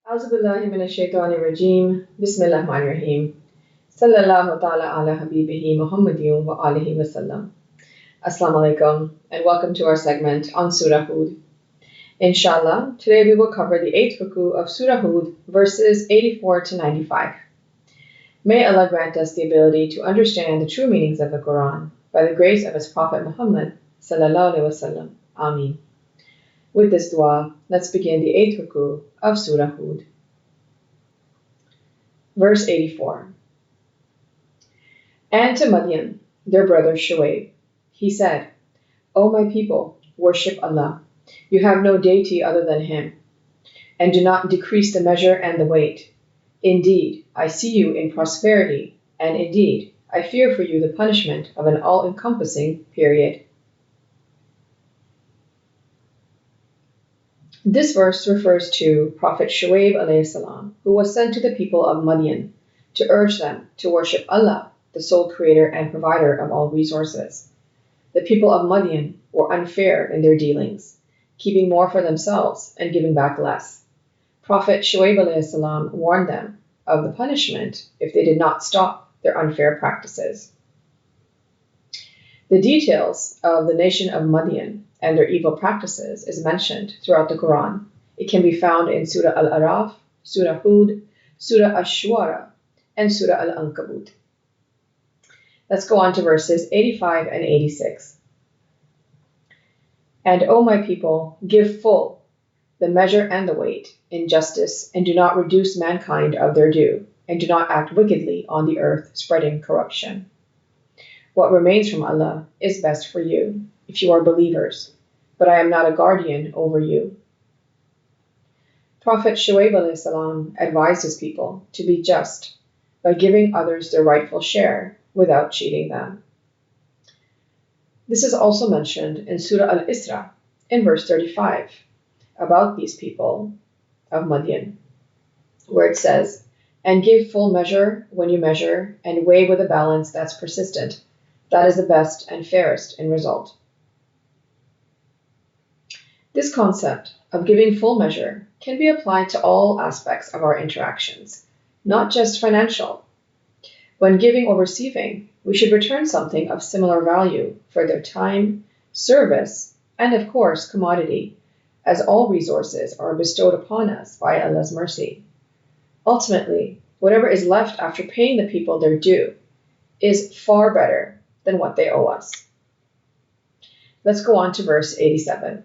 أعوذ بالله من الشيطان الرجيم بسم الله الرحمن الرحيم صلى الله تعالى على حبيبه محمد وآله وسلم. Assalamu alaikum and welcome to our segment on Surah Hud. Inshallah, today we will cover the 8th Ruku of Surah Hud, verses 84 to 95. May Allah grant us the ability to understand the true meanings of the Quran by the grace of His Prophet Muhammad sallallahu alaihi wasallam. Ameen. With this dua, let's begin the 8th Ruku of Surah Hud. Verse 84. And to Madyan, their brother Shuayb, he said, O my people, worship Allah. You have no deity other than Him, and do not decrease the measure and the weight. Indeed, I see you in prosperity, and indeed, I fear for you the punishment of an all-encompassing period. This verse refers to Prophet Shuayb alayhi salam, who was sent to the people of Madyan to urge them to worship Allah, the sole creator and provider of all resources. The people of Madyan were unfair in their dealings, keeping more for themselves and giving back less. Prophet Shuayb alayhi salam warned them of the punishment if they did not stop their unfair practices. The details of the nation of Madyan and their evil practices is mentioned throughout the Quran. It can be found in Surah Al-Araf, Surah Hud, Surah Ash-Shu'ara, and Surah Al-Ankabut. Let's go on to verses 85 and 86. And O my people, give full the measure and the weight in justice, and do not reduce mankind of their due, and do not act wickedly on the earth, spreading corruption. What remains from Allah is best for you, if you are believers, but I am not a guardian over you. Prophet Shuayb alayhi salam advised his people to be just by giving others their rightful share without cheating them. This is also mentioned in Surah Al-Isra in verse 35 about these people of Madyan, where it says, and give full measure when you measure, and weigh with a balance that's persistent. That is the best and fairest in result. This concept of giving full measure can be applied to all aspects of our interactions, not just financial. When giving or receiving, we should return something of similar value for their time, service, and of course, commodity, as all resources are bestowed upon us by Allah's mercy. Ultimately, whatever is left after paying the people their due is far better than what they owe us. Let's go on to verse 87.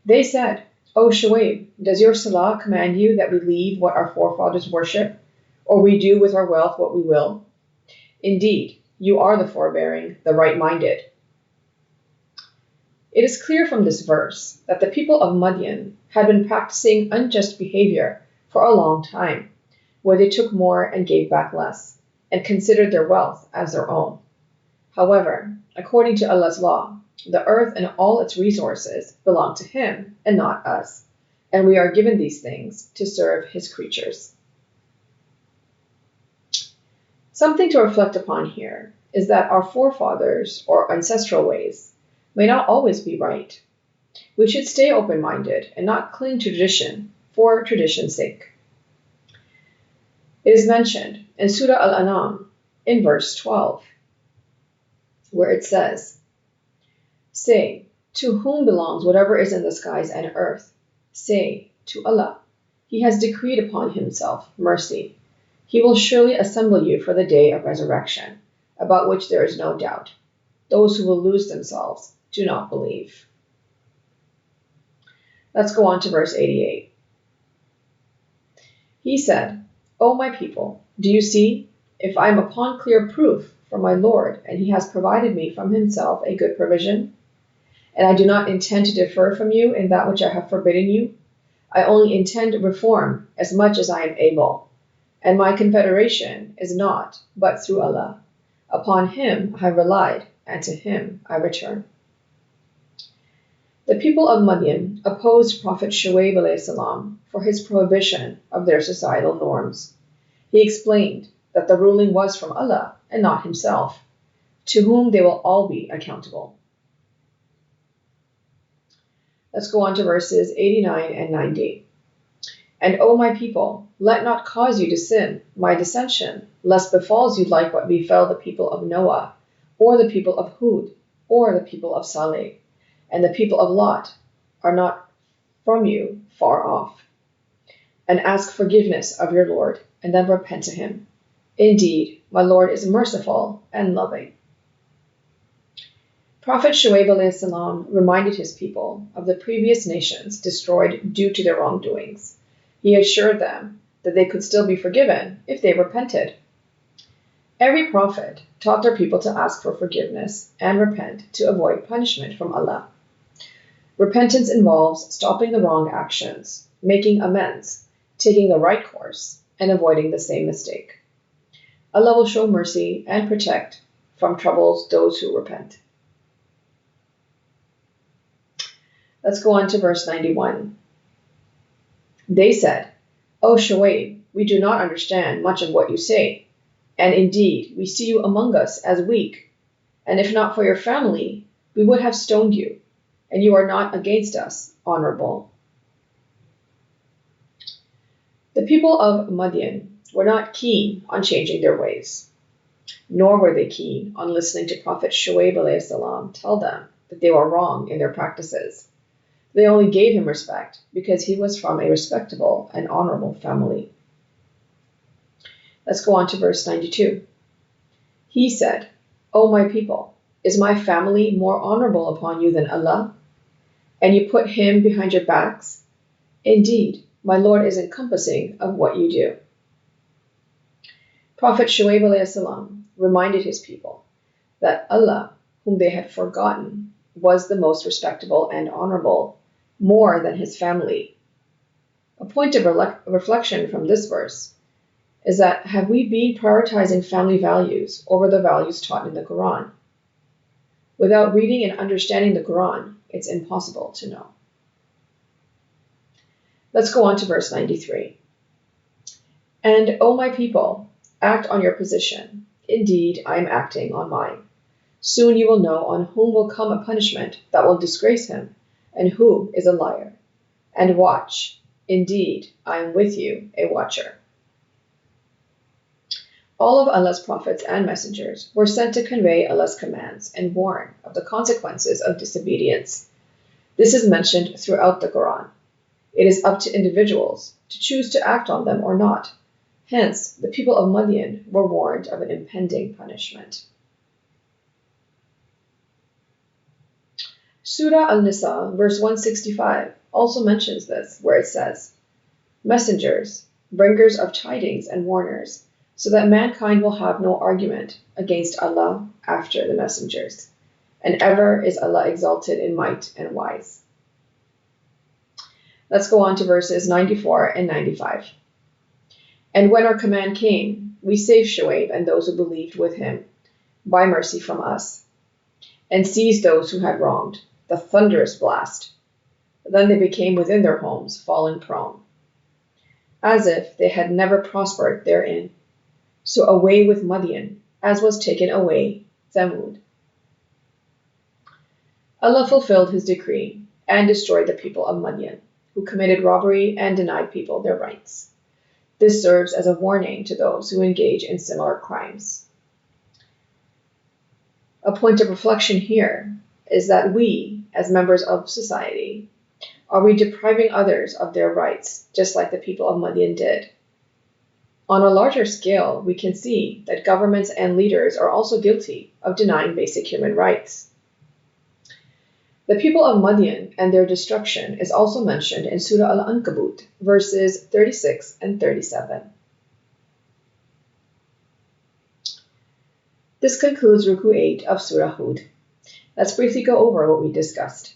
They said, O Shuayb, does your Salah command you that we leave what our forefathers worship, or we do with our wealth what we will? Indeed, you are the forbearing, the right-minded. It is clear from this verse that the people of Madyan had been practicing unjust behavior for a long time, where they took more and gave back less, and considered their wealth as their own. However, according to Allah's law, the earth and all its resources belong to Him and not us, and we are given these things to serve His creatures. Something to reflect upon here is that our forefathers or ancestral ways may not always be right. We should stay open-minded and not cling to tradition for tradition's sake. It is mentioned in Surah Al-An'am in verse 12, where it says, Say, to whom belongs whatever is in the skies and earth? Say, to Allah. He has decreed upon Himself mercy. He will surely assemble you for the day of resurrection, about which there is no doubt. Those who will lose themselves do not believe. Let's go on to verse 88. He said, O my people, do you see, if I am upon clear proof from my Lord, and He has provided me from Himself a good provision, and I do not intend to differ from you in that which I have forbidden you, I only intend to reform as much as I am able, and my confederation is not but through Allah. Upon Him I have relied, and to Him I return. The people of Madyan opposed Prophet Shuayb alayhi salam for his prohibition of their societal norms. He explained that the ruling was from Allah and not himself, to whom they will all be accountable. Let's go on to verses 89 and 90. And O my people, let not cause you to sin, my dissension, lest befalls you like what befell the people of Noah, or the people of Hud, or the people of Saleh, and the people of Lot are not from you far off. And ask forgiveness of your Lord, and then repent to him. Indeed, my Lord is merciful and loving. Prophet Shuayb salam reminded his people of the previous nations destroyed due to their wrongdoings. He assured them that they could still be forgiven if they repented. Every prophet taught their people to ask for forgiveness and repent to avoid punishment from Allah. Repentance involves stopping the wrong actions, making amends, taking the right course, and avoiding the same mistake. Allah will show mercy and protect from troubles those who repent. Let's go on to verse 91. They said, O Shuayb, we do not understand much of what you say, and indeed we see you among us as weak, and if not for your family, we would have stoned you, and you are not against us honorable. The people of Madyan were not keen on changing their ways, nor were they keen on listening to Prophet Shuayb salam tell them that they were wrong in their practices. They only gave him respect because he was from a respectable and honorable family. Let's go on to verse 92. He said, O my people, is my family more honorable upon you than Allah? And you put him behind your backs? Indeed, my Lord is encompassing of what you do. Prophet Shuayb salam reminded his people that Allah, whom they had forgotten, was the most respectable and honorable, more than his family. A point of reflection from this verse is that have we been prioritizing family values over the values taught in the Quran? Without reading and understanding the Quran, it's impossible to know. Let's go on to verse 93. And, O my people, act on your position. Indeed, I am acting on mine. Soon you will know on whom will come a punishment that will disgrace him, and who is a liar. And watch. Indeed, I am with you, a watcher. All of Allah's prophets and messengers were sent to convey Allah's commands and warn of the consequences of disobedience. This is mentioned throughout the Quran. It is up to individuals to choose to act on them or not. Hence, the people of Madyan were warned of an impending punishment. Surah An-Nisa, verse 165, also mentions this, where it says, Messengers, bringers of tidings and warners, so that mankind will have no argument against Allah after the messengers. And ever is Allah exalted in might and wise. Let's go on to verses 94 and 95. And when our command came, we saved Shuayb and those who believed with him, by mercy from us, and seized those who had wronged, the thunderous blast. Then they became within their homes, fallen prone, as if they had never prospered therein. So away with Madyan, as was taken away Thamud. Allah fulfilled his decree and destroyed the people of Madyan, who committed robbery and denied people their rights. This serves as a warning to those who engage in similar crimes. A point of reflection here is that we, as members of society, are we depriving others of their rights, just like the people of Madyan did? On a larger scale, we can see that governments and leaders are also guilty of denying basic human rights. The people of Madyan and their destruction is also mentioned in Surah Al-Ankabut, verses 36 and 37. This concludes Ruku 8 of Surah Hud. Let's briefly go over what we discussed.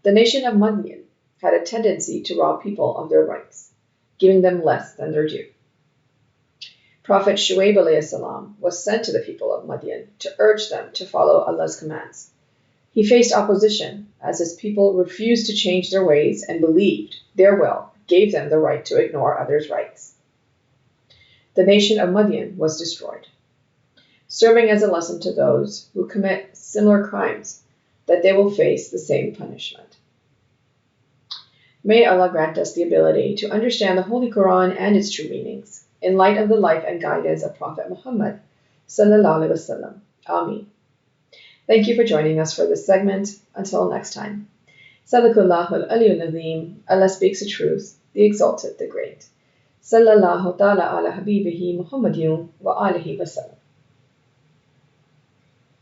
The nation of Madyan had a tendency to rob people of their rights, giving them less than their due. Prophet Shuayb salam was sent to the people of Madyan to urge them to follow Allah's commands. He faced opposition as his people refused to change their ways and believed their will gave them the right to ignore others' rights. The nation of Madyan was destroyed, serving as a lesson to those who commit similar crimes that they will face the same punishment. May Allah grant us the ability to understand the Holy Quran and its true meanings, in light of the life and guidance of Prophet Muhammad sallallahu alaihi wasallam. Ameen. Thank you for joining us for this segment. Until next time. Sadaqallahul Aliyyul Azim. Allah speaks the truth, the exalted, the great. Sallallahu ta'ala ala habibihi Muhammadin wa alihi wa sallam.